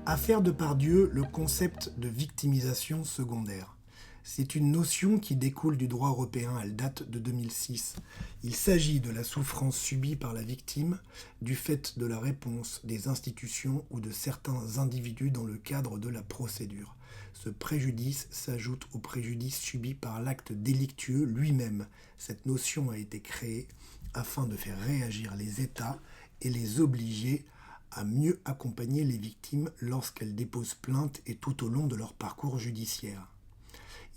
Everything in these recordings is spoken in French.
Affaire Depardieu, le concept de victimisation secondaire. C'est une notion qui découle du droit européen, elle date de 2006. Il s'agit de la souffrance subie par la victime du fait de la réponse des institutions ou de certains individus dans le cadre de la procédure. Ce préjudice s'ajoute au préjudice subi par l'acte délictueux lui-même. Cette notion a été créée afin de faire réagir les États et les obliger à mieux accompagner les victimes lorsqu'elles déposent plainte et tout au long de leur parcours judiciaire.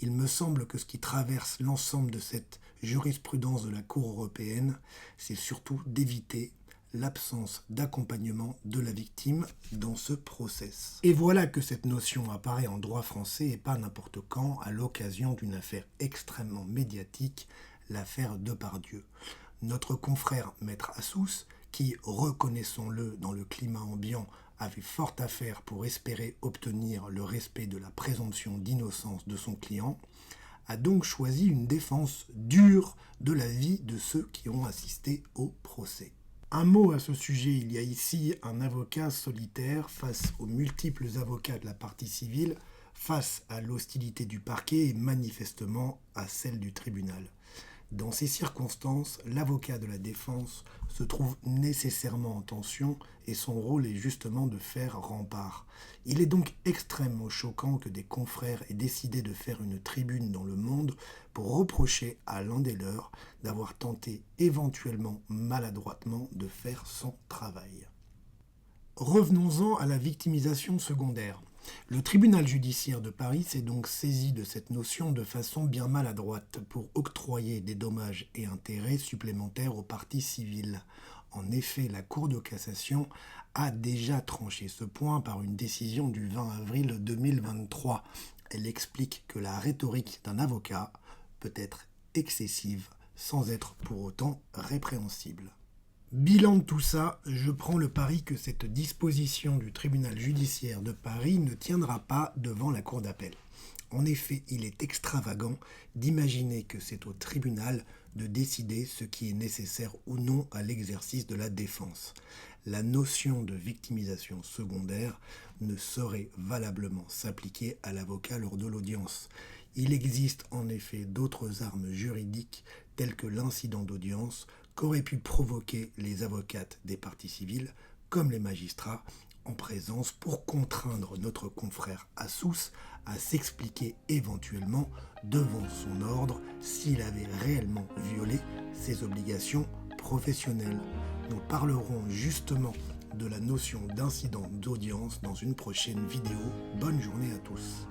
Il me semble que ce qui traverse l'ensemble de cette jurisprudence de la Cour européenne, c'est surtout d'éviter l'absence d'accompagnement de la victime dans ce process. Et voilà que cette notion apparaît en droit français et pas n'importe quand, à l'occasion d'une affaire extrêmement médiatique, l'affaire Depardieu. Notre confrère Maître Assous, qui, reconnaissons-le dans le climat ambiant, avait fort à faire pour espérer obtenir le respect de la présomption d'innocence de son client, a donc choisi une défense dure de la vie de ceux qui ont assisté au procès. Un mot à ce sujet, il y a ici un avocat solitaire face aux multiples avocats de la partie civile, face à l'hostilité du parquet et manifestement à celle du tribunal. Dans ces circonstances, l'avocat de la défense se trouve nécessairement en tension et son rôle est justement de faire rempart. Il est donc extrêmement choquant que des confrères aient décidé de faire une tribune dans Le Monde pour reprocher à l'un des leurs d'avoir tenté éventuellement maladroitement de faire son travail. Revenons-en à la victimisation secondaire. Le tribunal judiciaire de Paris s'est donc saisi de cette notion de façon bien maladroite pour octroyer des dommages et intérêts supplémentaires aux parties civiles. En effet, la Cour de cassation a déjà tranché ce point par une décision du 20 avril 2023. Elle explique que la rhétorique d'un avocat peut être excessive sans être pour autant répréhensible. Bilan de tout ça, je prends le pari que cette disposition du tribunal judiciaire de Paris ne tiendra pas devant la cour d'appel. En effet, il est extravagant d'imaginer que c'est au tribunal de décider ce qui est nécessaire ou non à l'exercice de la défense. La notion de victimisation secondaire ne saurait valablement s'appliquer à l'avocat lors de l'audience. Il existe en effet d'autres armes juridiques telles que l'incident d'audience qu'auraient pu provoquer les avocates des parties civiles comme les magistrats en présence pour contraindre notre confrère Assous à s'expliquer éventuellement devant son ordre s'il avait réellement violé ses obligations professionnelles. Nous parlerons justement de la notion d'incident d'audience dans une prochaine vidéo. Bonne journée à tous.